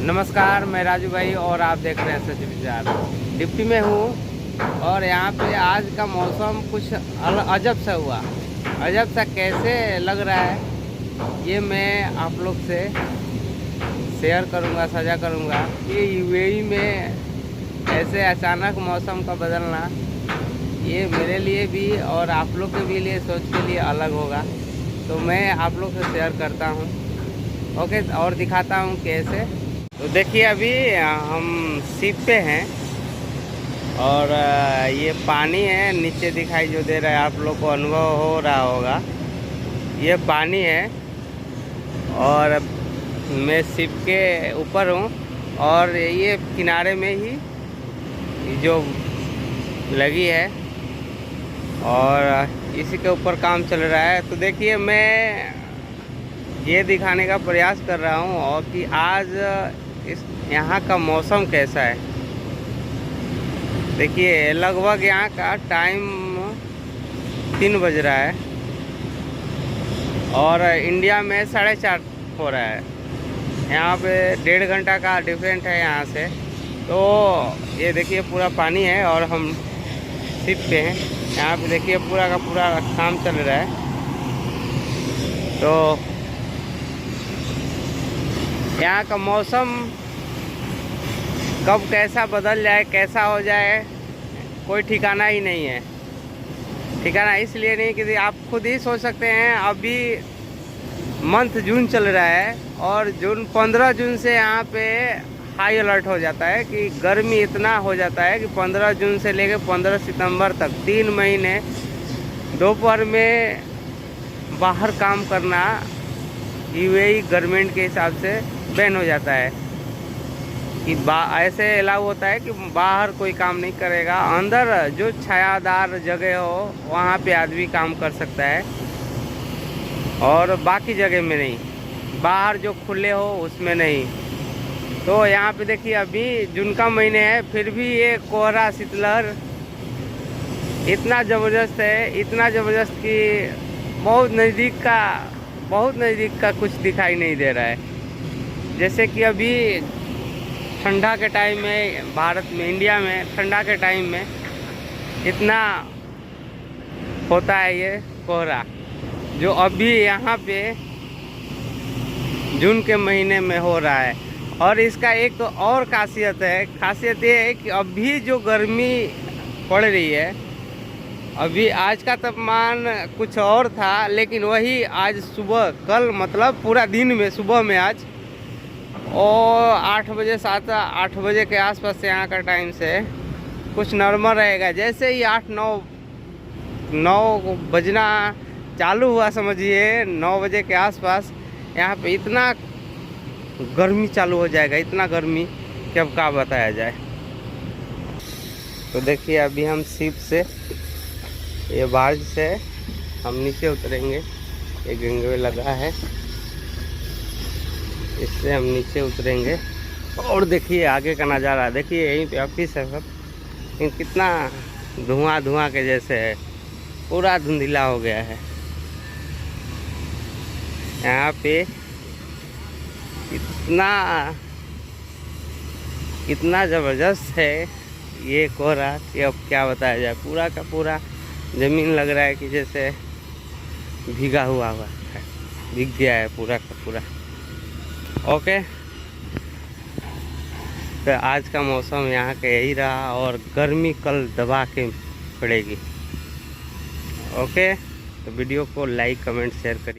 नमस्कार, मैं राजू भाई और आप देख रहे हैं सच विचार। डिप्टी में हूँ और यहाँ पे आज का मौसम कुछ अजब सा हुआ। अजब सा कैसे लग रहा है ये मैं आप लोग से शेयर करूँगा, साझा करूँगा। ये यूएई में ऐसे अचानक मौसम का बदलना ये मेरे लिए भी और आप लोग के भी लिए सोच के लिए अलग होगा, तो मैं आप लोग से शेयर करता हूँ। ओके, और दिखाता हूँ कैसे। तो देखिए अभी हम शिप पे हैं और ये पानी है नीचे दिखाई जो दे रहा है, आप लोग को अनुभव हो रहा होगा। ये पानी है और मैं शिप के ऊपर हूँ और ये किनारे में ही जो लगी है और इसी के ऊपर काम चल रहा है। तो देखिए मैं ये दिखाने का प्रयास कर रहा हूँ और कि आज इस यहाँ का मौसम कैसा है। देखिए लगभग यहाँ का टाइम 3 बज रहा है और इंडिया में 4:30 हो रहा है। यहाँ पे 1.5 घंटा का डिफरेंट है यहाँ से। तो ये देखिए पूरा पानी है और हम शिप पे हैं। यहाँ पे देखिए पूरा का पूरा काम चल रहा है। तो यहाँ का मौसम कब कैसा बदल जाए, कैसा हो जाए, कोई ठिकाना ही नहीं है। ठिकाना इसलिए नहीं कि आप खुद ही सोच सकते हैं। अभी मंथ जून चल रहा है और 15 जून से यहाँ पे हाई अलर्ट हो जाता है कि गर्मी इतना हो जाता है कि 15 जून से लेकर 15 सितंबर तक 3 महीने दोपहर में बाहर काम करना यूएई गवर्नमेंट के हिसाब से बैन हो जाता है कि ऐसे अलाउ होता है कि बाहर कोई काम नहीं करेगा। अंदर जो छायादार जगह हो वहाँ पे आदमी काम कर सकता है और बाकी जगह में नहीं, बाहर जो खुले हो उसमें नहीं। तो यहाँ पे देखिए अभी जून का महीने है, फिर भी ये कोहरा शीतलहर इतना ज़बरदस्त है, इतना ज़बरदस्त कि बहुत नज़दीक का कुछ दिखाई नहीं दे रहा है। जैसे कि अभी ठंडा के टाइम में भारत में, इंडिया में ठंडा के टाइम में इतना होता है ये कोहरा, जो अभी यहाँ पे जून के महीने में हो रहा है। और इसका एक तो और खासियत ये है कि अभी जो गर्मी पड़ रही है, अभी आज का तापमान कुछ और था, लेकिन वही आज सुबह, कल मतलब पूरा दिन में सुबह में आज और 8 बजे के आसपास से यहाँ का टाइम से कुछ नॉर्मल रहेगा। जैसे ही 8-9 बजना चालू हुआ, समझिए 9 बजे के आसपास यहाँ पे इतना गर्मी चालू हो जाएगा, इतना गर्मी कि अब क्या बताया जाए। तो देखिए अभी हम शिप से, ये बार्ज से हम नीचे उतरेंगे। ये गंगे लगा है, इससे हम नीचे उतरेंगे और देखिए आगे का नज़ारा। देखिए यहीं पे ऑफिस है सब, लेकिन कितना धुआं के जैसे है, पूरा धुंधला हो गया है। यहाँ पे इतना ज़बरदस्त है ये कोहरा कि अब क्या बताया जाए। पूरा का पूरा ज़मीन लग रहा है कि जैसे भीगा हुआ है, भीग गया है पूरा का पूरा। ओके, तो आज का मौसम यहाँ का यही रहा और गर्मी कल दबा के पड़ेगी। ओके, तो वीडियो को लाइक, कमेंट, शेयर करिए।